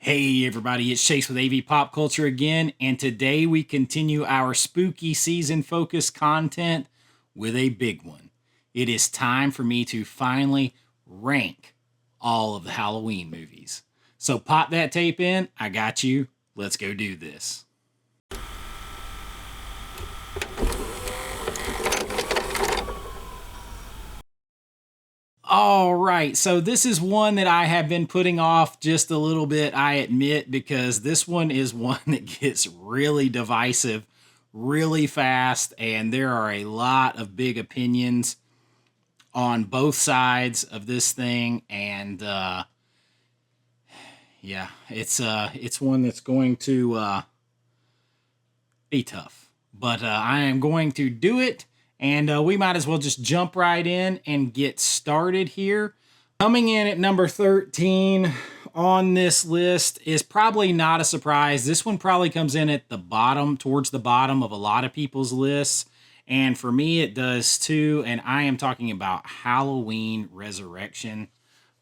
Hey everybody, it's Chase with AV Pop Culture again, and today we continue our spooky season focused content with a big one. It is time for me to finally rank all of the Halloween movies. So pop that tape in, I got you. Let's go do this. All right, so this is one that I have been putting off just a little bit, I admit, because this one is one that gets really divisive really fast, and there are a lot of big opinions on both sides of this thing, and yeah, it's one that's going to be tough, but I am going to do it. And we might as well just jump right in and get started here. Coming in at number 13 on this list is probably not a surprise. This one probably comes in at the bottom, towards the bottom of a lot of people's lists. And for me, it does too. And I am talking about Halloween Resurrection.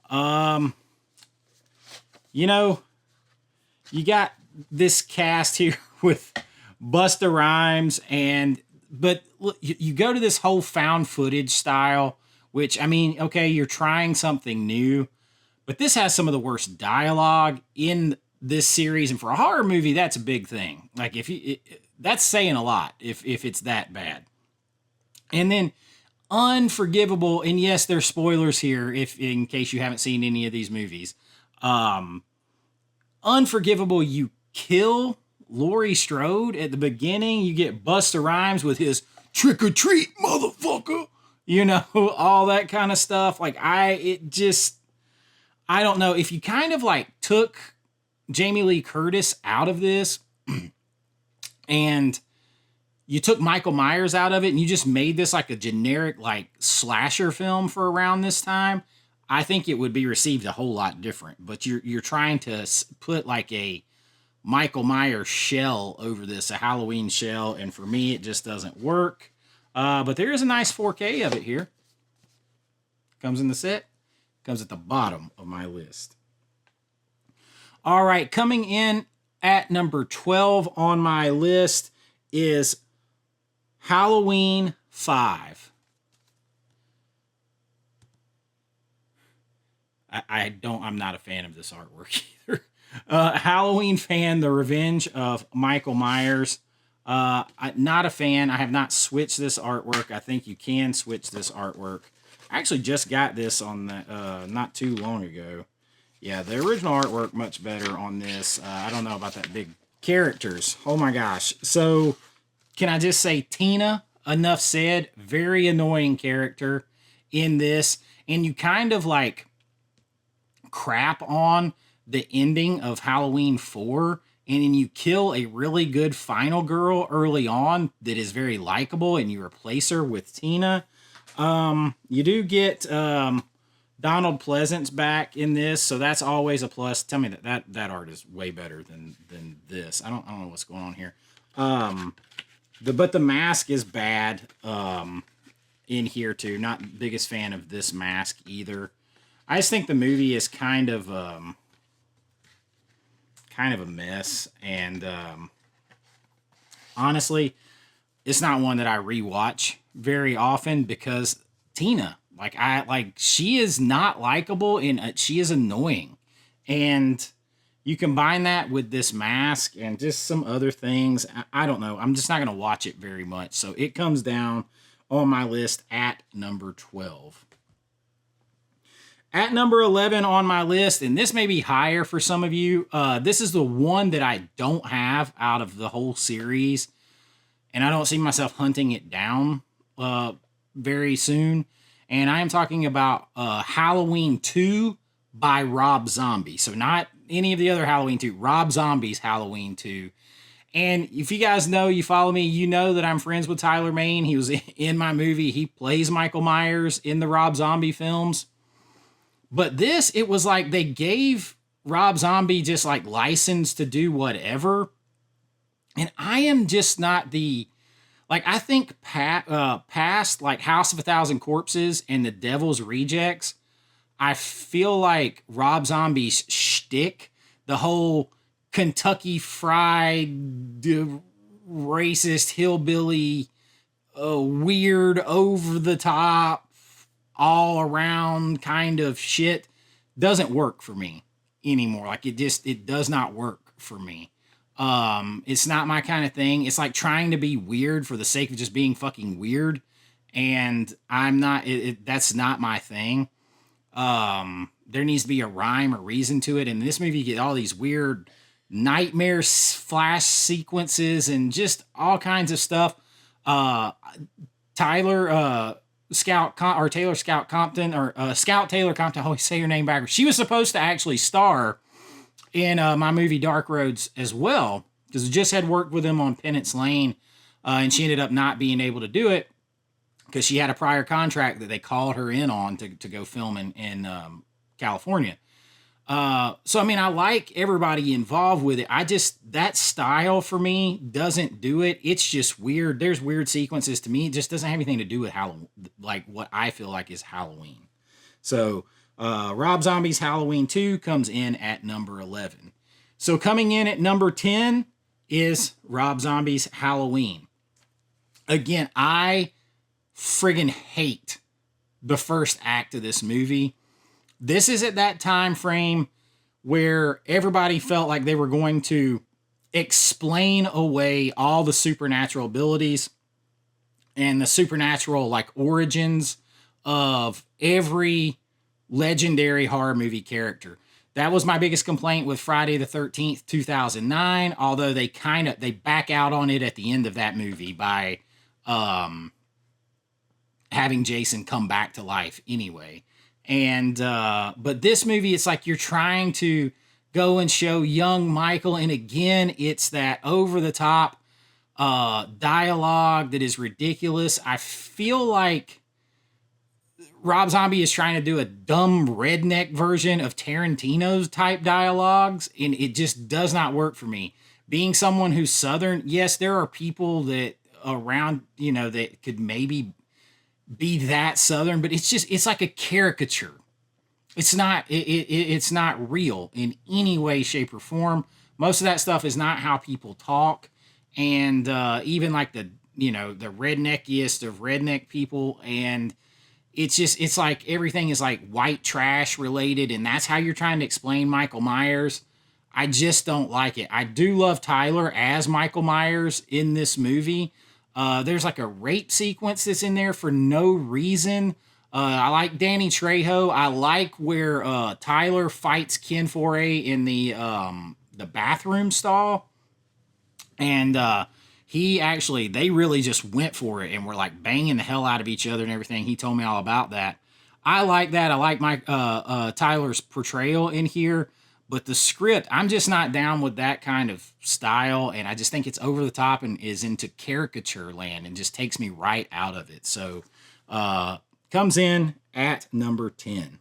You know, you got this cast here with Busta Rhymes but you go to this whole found footage style, which, I mean, okay, you're trying something new, but this has some of the worst dialogue in this series, and for a horror movie, that's a big thing. Like, that's saying a lot if it's that bad. And then Unforgivable, and yes, there's spoilers here if in case you haven't seen any of these movies. Unforgivable, you kill Laurie Strode at the beginning. You get Busta Rhymes with his trick or treat, motherfucker. You know, all that kind of stuff. Like, I don't know. If you kind of like took Jamie Lee Curtis out of this and you took Michael Myers out of it and you just made this like a generic like slasher film for around this time, I think it would be received a whole lot different. But you're trying to put like a Michael Myers shell over this, a Halloween shell, and for me, it just doesn't work. But there is a nice 4K of it here. Comes in the set. Comes at the bottom of my list. All right, coming in at number 12 on my list is Halloween 5. I'm not a fan of this artwork either. Halloween fan, The Revenge of Michael Myers. Not a fan. I have not switched this artwork. I think you can switch this artwork. I actually just got this on the not too long ago. Yeah, the original artwork much better on this. I don't know about that big characters. Oh my gosh. So can I just say Tina, enough said, very annoying character in this. And you kind of like crap on the ending of Halloween 4, and then you kill a really good final girl early on that is very likable, and you replace her with Tina. You do get Donald Pleasance back in this, so that's always a plus. Tell me that art is way better than this. I don't know what's going on here. But the mask is bad in here too. Not the biggest fan of this mask either. I just think the movie is kind of a mess, and honestly, it's not one that I rewatch very often because Tina, she is not likable and she is annoying, and you combine that with this mask and just some other things. I don't know. I'm just not going to watch it very much, so it comes down on my list at number 12. At number 11 on my list, and this may be higher for some of you, this is the one that I don't have out of the whole series, and I don't see myself hunting it down very soon, and I am talking about Halloween 2 by Rob Zombie. So not any of the other Halloween 2, Rob Zombie's Halloween 2. And if you guys know, you follow me, you know that I'm friends with Tyler Mane. He was in my movie. He plays Michael Myers in the Rob Zombie films. But this, it was like they gave Rob Zombie just like license to do whatever. And I am just not I think past like House of a Thousand Corpses and The Devil's Rejects, I feel like Rob Zombie's shtick the whole Kentucky Fried racist hillbilly, weird, over the top, all around kind of shit doesn't work for me anymore. Like it does not work for me. It's not my kind of thing. It's like trying to be weird for the sake of just being fucking weird, and I'm not. That's not my thing. There needs to be a rhyme or reason to it. And in this movie, you get all these weird nightmare flash sequences and just all kinds of stuff. Tyler Taylor Scout Compton, or Scout Taylor Compton. I always say your name backwards. She was supposed to actually star in my movie Dark Roads as well, because I just had worked with him on Penance Lane, and she ended up not being able to do it because she had a prior contract that they called her in on to go film in California. So I mean, I like everybody involved with it. That style for me doesn't do it. It's just weird. There's weird sequences to me. It just doesn't have anything to do with Halloween, like what I feel like is Halloween. So Rob Zombie's Halloween 2 comes in at number 11. So coming in at number 10 is Rob Zombie's Halloween. Again, I friggin' hate the first act of this movie. This is at that time frame where everybody felt like they were going to explain away all the supernatural abilities and the supernatural like origins of every legendary horror movie character. That was my biggest complaint with Friday the 13th, 2009, although they back out on it at the end of that movie by having Jason come back to life anyway. And but this movie, it's like you're trying to go and show young Michael, and again, it's that over the top dialogue that is ridiculous. I feel like Rob Zombie is trying to do a dumb redneck version of Tarantino's type dialogues, and it just does not work for me. Being someone who's Southern, yes, there are people that around, that could maybe be that Southern, but it's like a caricature. It's not real in any way, shape, or form. Most of that stuff is not how people talk, and even like the redneckiest of redneck people, and it's like everything is like white trash related, and that's how you're trying to explain Michael Myers. I just don't like it. I do love Tyler as Michael Myers in this movie. There's like a rape sequence that's in there for no reason. I like Danny Trejo. I like where Tyler fights Ken Foray in the bathroom stall. And they really just went for it and were like banging the hell out of each other and everything. He told me all about that. I like that. I like Tyler's portrayal in here. But the script, I'm just not down with that kind of style, and I just think it's over the top and is into caricature land and just takes me right out of it. So, comes in at number 10.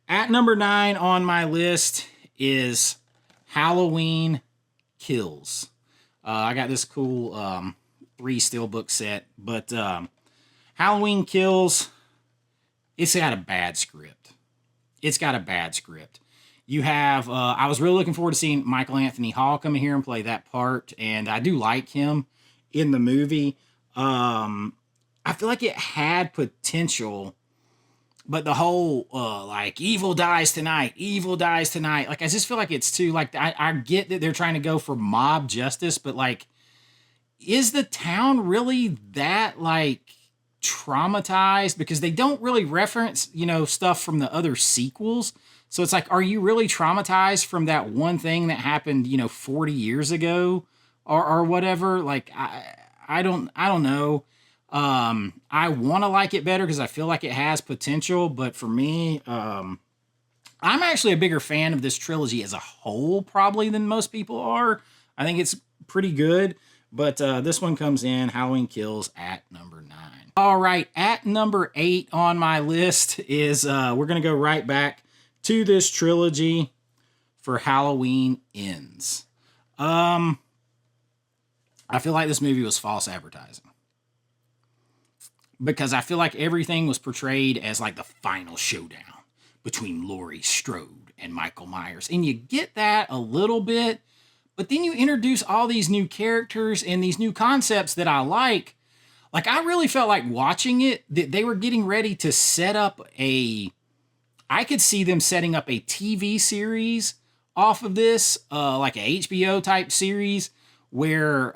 At number 9 on my list is Halloween Kills. I got this cool 3 steelbook set, but Halloween Kills, it's got a bad script. You have, I was really looking forward to seeing Michael Anthony Hall come in here and play that part, and I do like him in the movie. I feel like it had potential, but the whole, like, evil dies tonight, like, I just feel like it's too, like, I get that they're trying to go for mob justice, but, like, is the town really that, like, traumatized? Because they don't really reference stuff from the other sequels, so it's like, are you really traumatized from that one thing that happened 40 years ago or whatever? Like, I don't know. I want to like it better because I feel like it has potential, but for me, I'm actually a bigger fan of this trilogy as a whole probably than most people are. I think it's pretty good. But this one comes in, Halloween Kills, at number 9. All right, at number 8 on my list is, we're going to go right back to this trilogy for Halloween Ends. I feel like this movie was false advertising. Because I feel like everything was portrayed as like the final showdown between Laurie Strode and Michael Myers. And you get that a little bit, but then you introduce all these new characters and these new concepts that I like. Like, I really felt like watching it that they were getting ready to set up I could see them setting up a TV series off of this, like a HBO type series where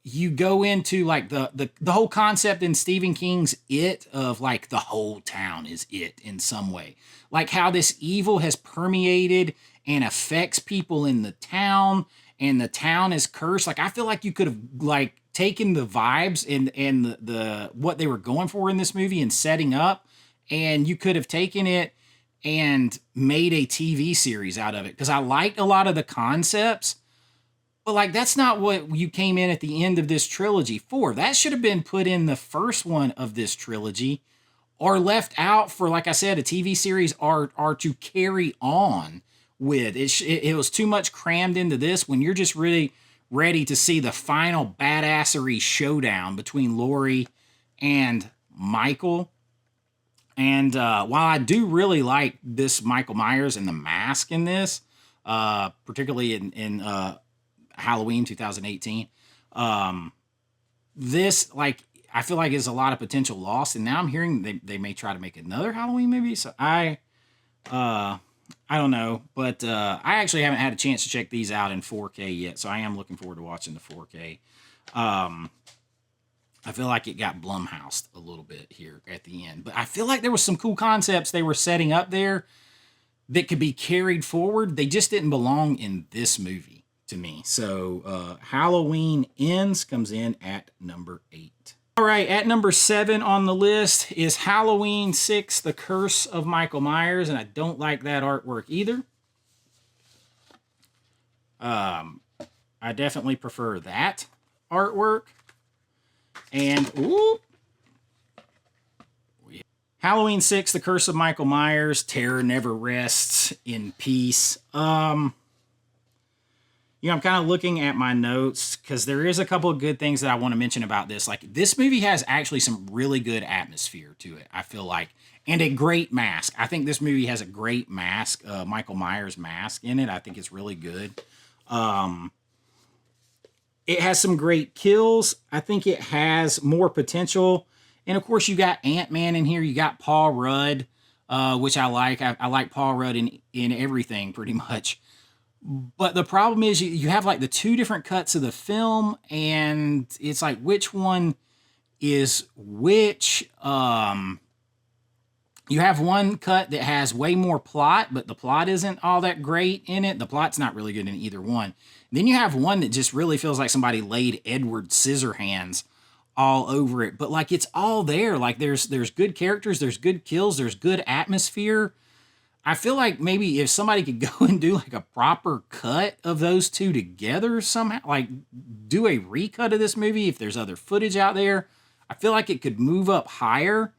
you go into like the whole concept in Stephen King's It of like the whole town is it in some way. Like how this evil has permeated and affects people in the town, and the town is cursed. Like, I feel like you could have like taken the vibes and the what they were going for in this movie and setting up, and you could have taken it and made a TV series out of it, because I liked a lot of the concepts. But like, that's not what you came in at the end of this trilogy for. That should have been put in the first one of this trilogy, or left out for, like I said, a TV series, or to carry on with. It was too much crammed into this when you're just really ready to see the final badassery showdown between Laurie and Michael. And while I do really like this Michael Myers and the mask in this, particularly in Halloween 2018, this, like, I feel like is a lot of potential lost. And now I'm hearing they may try to make another Halloween movie. So I don't know, but I actually haven't had a chance to check these out in 4K yet, so I am looking forward to watching the 4K. I feel like it got Blumhoused a little bit here at the end, but I feel like there was some cool concepts they were setting up there that could be carried forward. They just didn't belong in this movie to me. So Halloween Ends comes in at number 8. All right, at number 7 on the list is Halloween 6, The Curse of Michael Myers, and I don't like that artwork either. I definitely prefer that artwork. And Halloween 6, The Curse of Michael Myers, Terror Never Rests in Peace. I'm kind of looking at my notes because there is a couple of good things that I want to mention about this. Like, this movie has actually some really good atmosphere to it, I feel like, and a great mask. I think this movie has a great mask, Michael Myers mask in it. I think it's really good. It has some great kills. I think it has more potential. And of course, you got Ant-Man in here. You got Paul Rudd, which I like. I like Paul Rudd in everything pretty much. But the problem is you have like the two different cuts of the film, and it's like, which one is which? You have one cut that has way more plot, but the plot isn't all that great in it. The plot's not really good in either one. Then you have one that just really feels like somebody laid Edward Scissorhands all over it. But like, it's all there. Like, there's good characters, there's good kills, there's good atmosphere. I feel like maybe if somebody could go and do like a proper cut of those two together somehow, like do a recut of this movie, if there's other footage out there, I feel like it could move up higher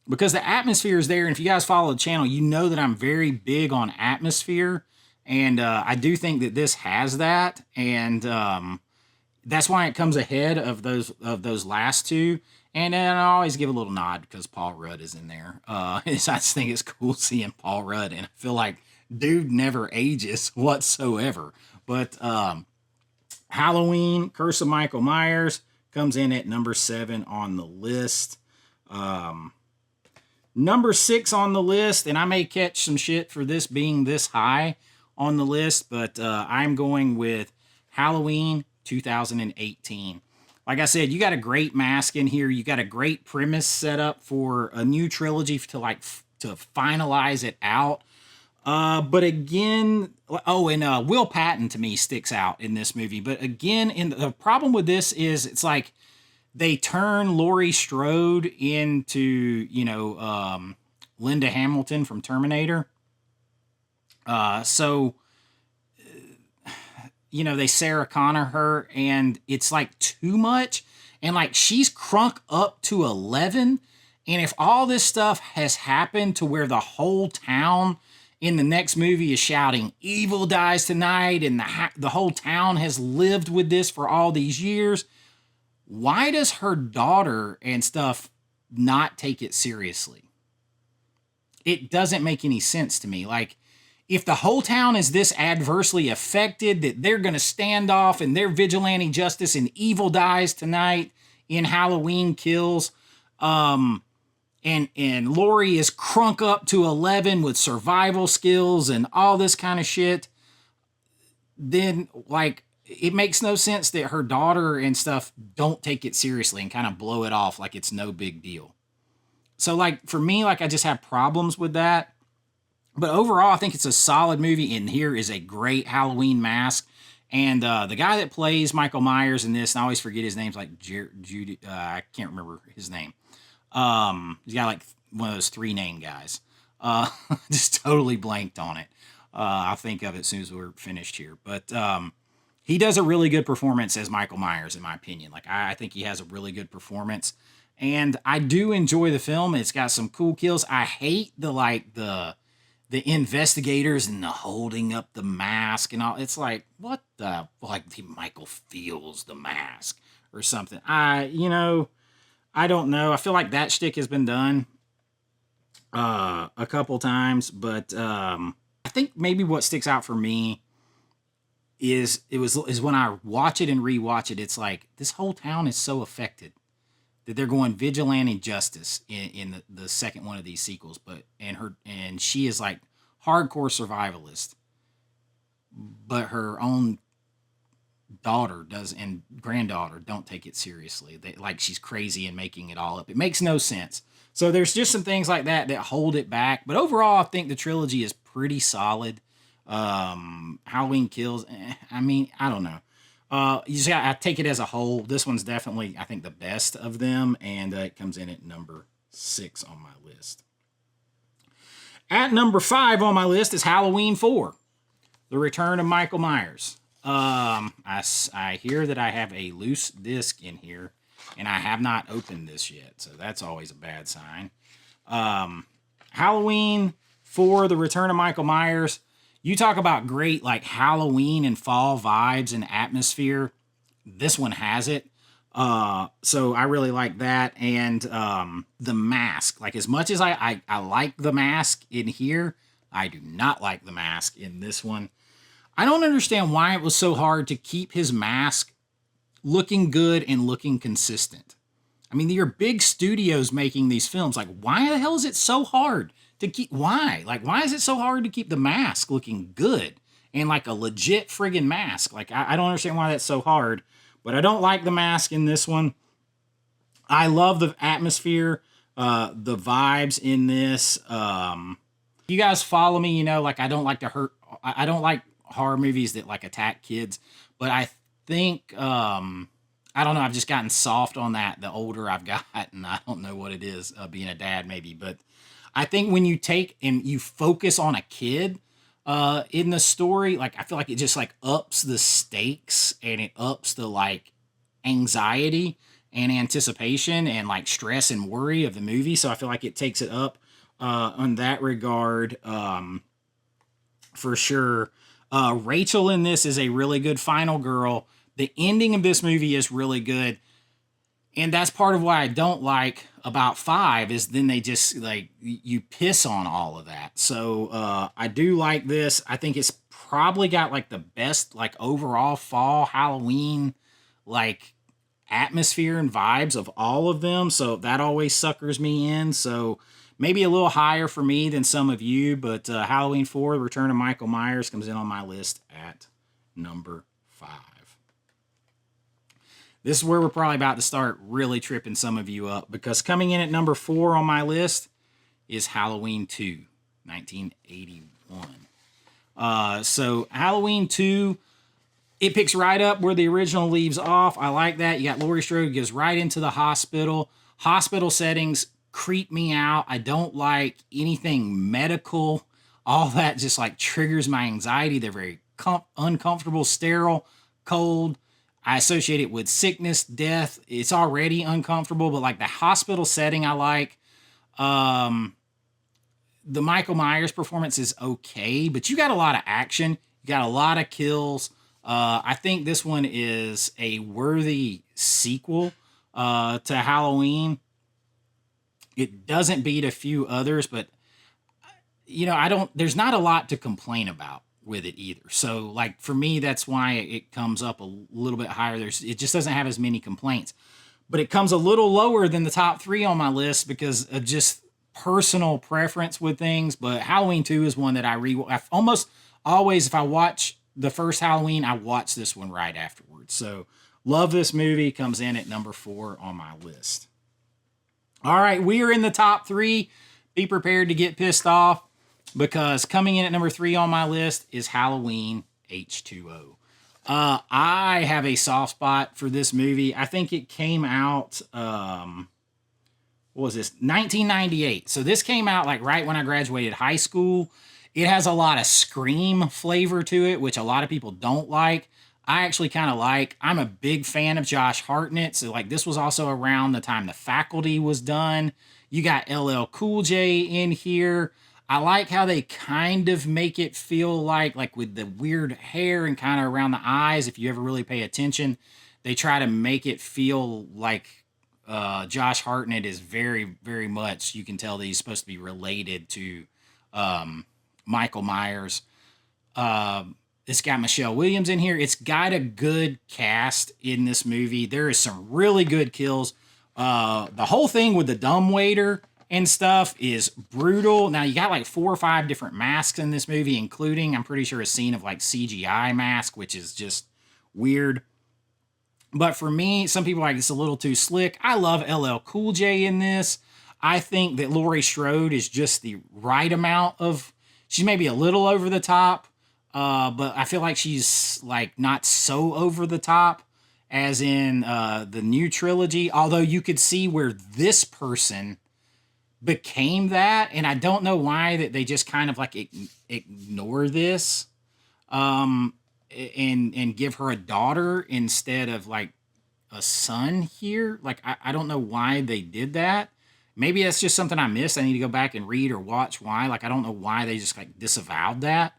because the atmosphere is there. And if you guys follow the channel, you know that I'm very big on atmosphere. And I do think that this has that. And that's why it comes ahead of those last two. And then I always give a little nod because Paul Rudd is in there. I just think it's cool seeing Paul Rudd, and I feel like dude never ages whatsoever. But Halloween, Curse of Michael Myers comes in at number 7 on the list. Number 6 on the list, and I may catch some shit for this being this high on the list, but I'm going with Halloween 2018. Like I said, you got a great mask in here. You got a great premise set up for a new trilogy to finalize it out. But again, and Will Patton to me sticks out in this movie. But again, the problem with this is it's like they turn Laurie Strode into, Linda Hamilton from Terminator. They Sarah Connor her, and it's like too much. And like, she's crunk up to 11. And if all this stuff has happened to where the whole town in the next movie is shouting, "Evil dies tonight," and the whole town has lived with this for all these years, why does her daughter and stuff not take it seriously? It doesn't make any sense to me. Like, if the whole town is this adversely affected that they're going to stand off and their vigilante justice and evil dies tonight in Halloween Kills, and Lori is crunk up to 11 with survival skills and all this kind of shit, then like it makes no sense that her daughter and stuff don't take it seriously and kind of blow it off like it's no big deal. So like for me, like I just have problems with that. But overall, I think it's a solid movie, and here is a great Halloween mask. And the guy that plays Michael Myers in this, and I always forget his name's like Judy. I can't remember his name. He's got like one of those 3 name guys. Just totally blanked on it. I'll think of it as soon as we're finished here. But he does a really good performance as Michael Myers, in my opinion. Like I think he has a really good performance, and I do enjoy the film. It's got some cool kills. I hate the investigators and the holding up the mask and all. It's like, what the, like Michael feels the mask or something. I don't know. I feel like that shtick has been done a couple times, but I think maybe what sticks out for me is when I watch it and rewatch it, it's like this whole town is so affected that they're going vigilante justice in the second one of these sequels, and she is like hardcore survivalist, but her own daughter does and granddaughter don't take it seriously. They like she's crazy and making it all up. It makes no sense. So there's just some things like that hold it back. But overall, I think the trilogy is pretty solid. Halloween Kills. I mean, I don't know. You just I take it as a whole. This one's definitely, I think, the best of them, and it comes in at number 6 on my list. At number 5 on my list is Halloween 4, The Return of Michael Myers. I hear that I have a loose disc in here, and I have not opened this yet, so that's always a bad sign. Halloween 4, The Return of Michael Myers. You talk about great like Halloween and fall vibes and atmosphere. This one has it. So I really like that. And the mask. Like as much as I like the mask in here, I do not like the mask in this one. I don't understand why it was so hard to keep his mask looking good and looking consistent. I mean, there are big studios making these films. Like, why the hell is it so hard to keep? Why? Like, why is it so hard to keep the mask looking good and like a legit friggin' mask? Like, I don't understand why that's so hard, but I don't like the mask in this one. I love the atmosphere, the vibes in this. You guys follow me, you know, like I don't like I don't like horror movies that like attack kids, but I think, I don't know, I've just gotten soft on that the older I've gotten. I don't know what it is, being a dad maybe, but I think when you take and you focus on a kid in the story, like I feel like it just like ups the stakes and it ups the like anxiety and anticipation and like stress and worry of the movie. So I feel like it takes it up on that regard, for sure. Rachel in this is a really good final girl. The ending of this movie is really good. And that's part of why I don't like about 5 is then they just like you piss on all of that. So I do like this. I think it's probably got like the best like overall fall Halloween like atmosphere and vibes of all of them. So that always suckers me in. So maybe a little higher for me than some of you, but Halloween 4, The Return of Michael Myers comes in on my list at number 5. This is where we're probably about to start really tripping some of you up, because coming in at number 4 on my list is Halloween 2, 1981. So Halloween 2, it picks right up where the original leaves off. I like that. You got Laurie Strode goes right into the hospital. Hospital settings creep me out. I don't like anything medical. All that just like triggers my anxiety. They're very uncomfortable, sterile, cold. I associate it with sickness, death. It's already uncomfortable, but like the hospital setting I like. The Michael Myers performance is okay, but you got a lot of action. You got a lot of kills. I think this one is a worthy sequel to Halloween. It doesn't beat a few others, but I don't, there's not a lot to complain about with it either. So like for me, that's why it comes up a little bit higher. It just doesn't have as many complaints, but it comes a little lower than the top three on my list because of just personal preference with things. But Halloween 2 is one that I almost always, if I watch the first Halloween, I watch this one right afterwards. So love this movie, comes in at number 4 on my list. All right, we are in the top 3. Be prepared to get pissed off because coming in at number 3 on my list is Halloween H2O. I have a soft spot for this movie. I think it came out, what was this? 1998. So this came out like right when I graduated high school. It has a lot of Scream flavor to it, which a lot of people don't like. I actually kind of like. I'm a big fan of Josh Hartnett. So like this was also around the time The Faculty was done. You got LL Cool J in here. I like how they kind of make it feel like with the weird hair and kind of around the eyes. If you ever really pay attention, they try to make it feel like Josh Hartnett is very, very much, you can tell that he's supposed to be related to Michael Myers. It's got Michelle Williams in here. It's got a good cast in this movie. There is some really good kills. The whole thing with the dumbwaiter and stuff is brutal. Now you got like 4 or 5 different masks in this movie, including, I'm pretty sure, a scene of like CGI mask, which is just weird. But for me, some people like it's a little too slick. I love LL Cool J in this. I think that Laurie Strode is just the right amount of, she's maybe a little over the top, but I feel like she's like not so over the top as in the new trilogy. Although you could see where this person became that, and I don't know why that they just kind of like ignore this and give her a daughter instead of like a son here. Like I don't know why they did that. Maybe that's just something I missed. I need to go back and read or watch why. Like I don't know why they just like disavowed that.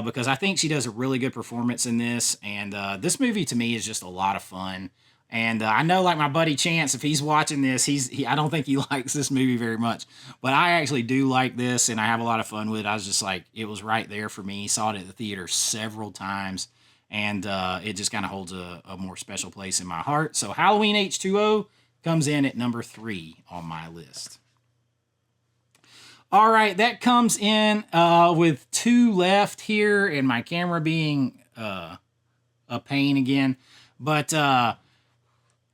Because I think she does a really good performance in this, and this movie to me is just a lot of fun. And I know, like my buddy Chance, if he's watching this, I don't think he likes this movie very much, but I actually do like this, and I have a lot of fun with it. I was just like, it was right there for me. Saw it at the theater several times, and it just kind of holds a more special place in my heart. So Halloween H2O comes in at number 3 on my list. All right, that comes in with 2 left here, and my camera being a pain again. But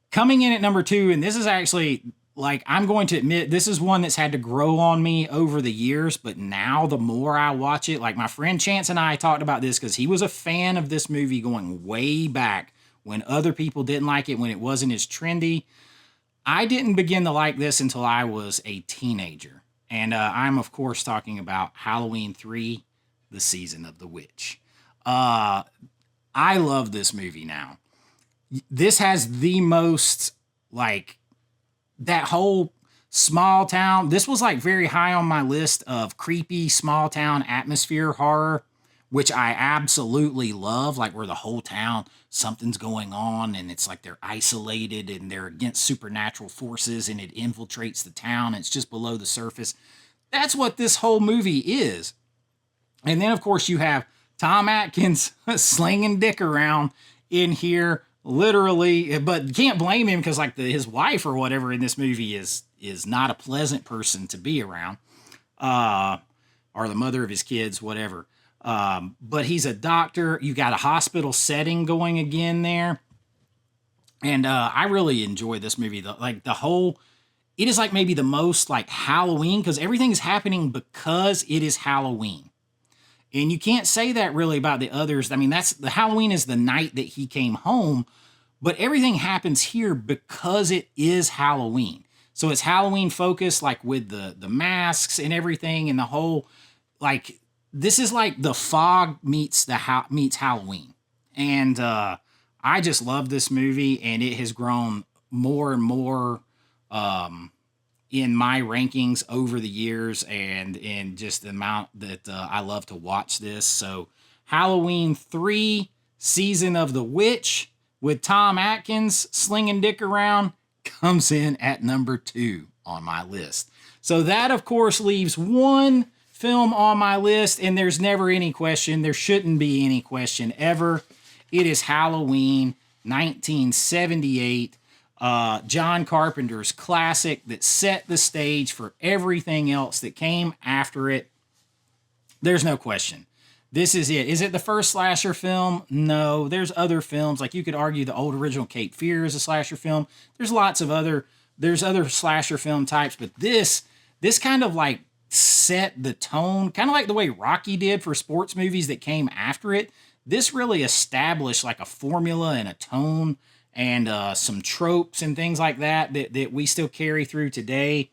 coming in at number 2, and this is actually, like, I'm going to admit, this is one that's had to grow on me over the years, but now the more I watch it, like my friend Chance and I talked about this because he was a fan of this movie going way back when other people didn't like it, when it wasn't as trendy. I didn't begin to like this until I was a teenager. And I'm, of course, talking about Halloween 3, The Season of the Witch. I love this movie now. This has the most, like, that whole small town. This was, like, very high on my list of creepy small town atmosphere horror, which I absolutely love, like, where the whole town, something's going on, and it's like they're isolated, and they're against supernatural forces, and it infiltrates the town, and it's just below the surface. That's what this whole movie is. And then, of course, you have Tom Atkins slinging dick around in here, literally, but you can't blame him because, like, his wife or whatever in this movie is not a pleasant person to be around, or the mother of his kids, whatever. But he's a doctor. You got a hospital setting going again there. And I really enjoy this movie. It is like maybe the most like Halloween because everything is happening because it is Halloween. And you can't say that really about the others. I mean, the Halloween is the night that he came home, but everything happens here because it is Halloween. So it's Halloween focused, like with the masks and everything and the whole, like, this is like The Fog meets Halloween. And I just love this movie, and it has grown more and more in my rankings over the years and in just the amount that I love to watch this. So Halloween 3, Season of the Witch, with Tom Atkins slinging dick around, comes in at number 2 on my list. So that, of course, leaves one film on my list, and there's never any question. There shouldn't be any question ever. It is Halloween 1978. John Carpenter's classic that set the stage for everything else that came after it. There's no question. This is it. Is it the first slasher film? No. There's other films. Like, you could argue the old original Cape Fear is a slasher film. There's lots of other slasher film types, but this kind of like set the tone, kind of like the way Rocky did for sports movies that came after it. This really established like a formula and a tone and some tropes and things like that we still carry through today.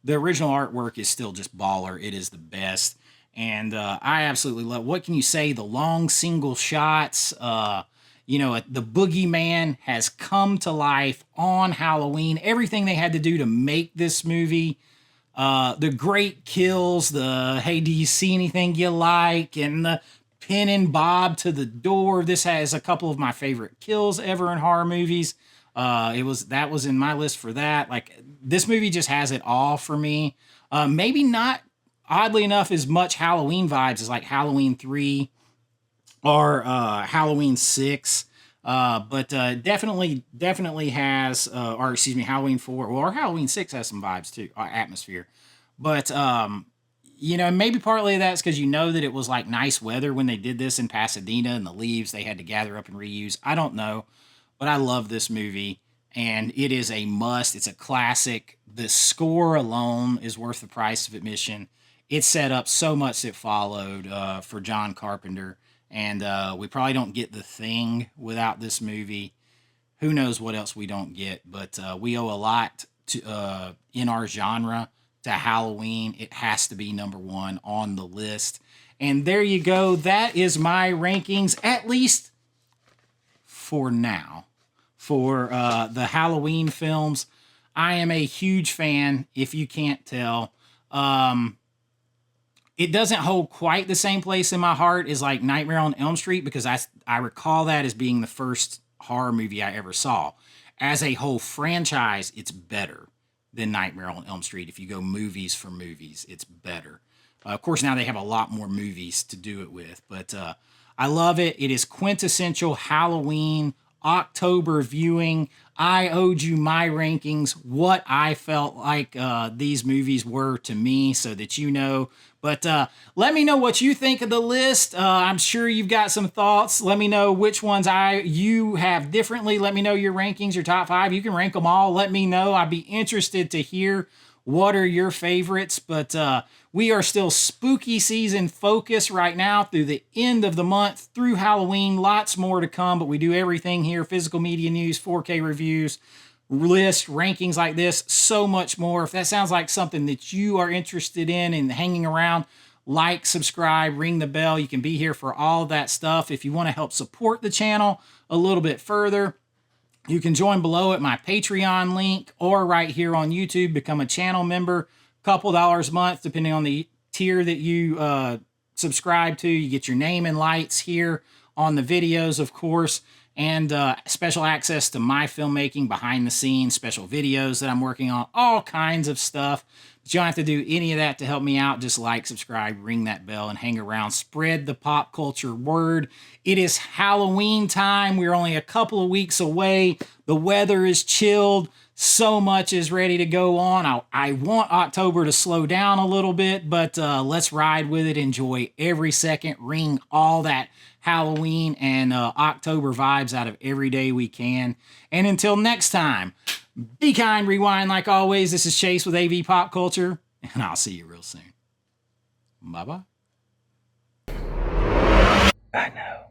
The original artwork is still just baller. It is the best. And I absolutely love, what can you say? The long single shots, the boogeyman has come to life on Halloween. Everything they had to do to make this movie, the great kills, hey, do you see anything you like? And the pinning Bob to the door. This has a couple of my favorite kills ever in horror movies. That was in my list for that. Like, this movie just has it all for me. Maybe not, oddly enough, as much Halloween vibes as like Halloween 3 or Halloween 6. But definitely has, Halloween 4 or Halloween 6 has some vibes too, atmosphere. But, maybe partly of that's because that it was like nice weather when they did this in Pasadena, and the leaves they had to gather up and reuse. I don't know, but I love this movie, and it is a must. It's a classic. The score alone is worth the price of admission. It set up so much that followed for John Carpenter, and we probably don't get The Thing without this movie. Who knows what else we don't get, but we owe a lot to in our genre to Halloween. It has to be number one on the list. And there you go. That is my rankings, at least for now, for the Halloween films. I am a huge fan, if you can't tell. It doesn't hold quite the same place in my heart as like Nightmare on Elm Street, because I recall that as being the first horror movie I ever saw. As a whole franchise, it's better than Nightmare on Elm Street. If you go movies for movies, it's better. Of course, now they have a lot more movies to do it with, but I love it. It is quintessential Halloween October viewing. I owed you my rankings, what I felt like these movies were to me, so that you know. But let me know what you think of the list. I'm sure you've got some thoughts. Let me know which ones you have differently. Let me know your rankings, your top 5. You can rank them all. Let me know. I'd be interested to hear what are your favorites. But we are still spooky season focused right now through the end of the month, through Halloween. Lots more to come, but we do everything here: physical media news, 4K reviews, list, rankings like this, so much more. If that sounds like something that you are interested in and hanging around, like, subscribe, ring the bell. You can be here for all of that stuff. If you want to help support the channel a little bit further, you can join below at my Patreon link, or right here on YouTube, become a channel member. Couple dollars a month, depending on the tier that you subscribe to. You get your name and lights here on the videos, of course, and special access to my filmmaking, behind the scenes, special videos that I'm working on, all kinds of stuff. But you don't have to do any of that to help me out. Just like, subscribe, ring that bell, and hang around. Spread the pop culture word. It is Halloween time. We're only a couple of weeks away. The weather is chilled. So much is ready to go on. I want October to slow down a little bit, but let's ride with it. Enjoy every second. Wring all that Halloween and October vibes out of every day we can. And until next time, be kind, rewind like always. This is Chase with AV Pop Culture, and I'll see you real soon. Bye-bye. I know.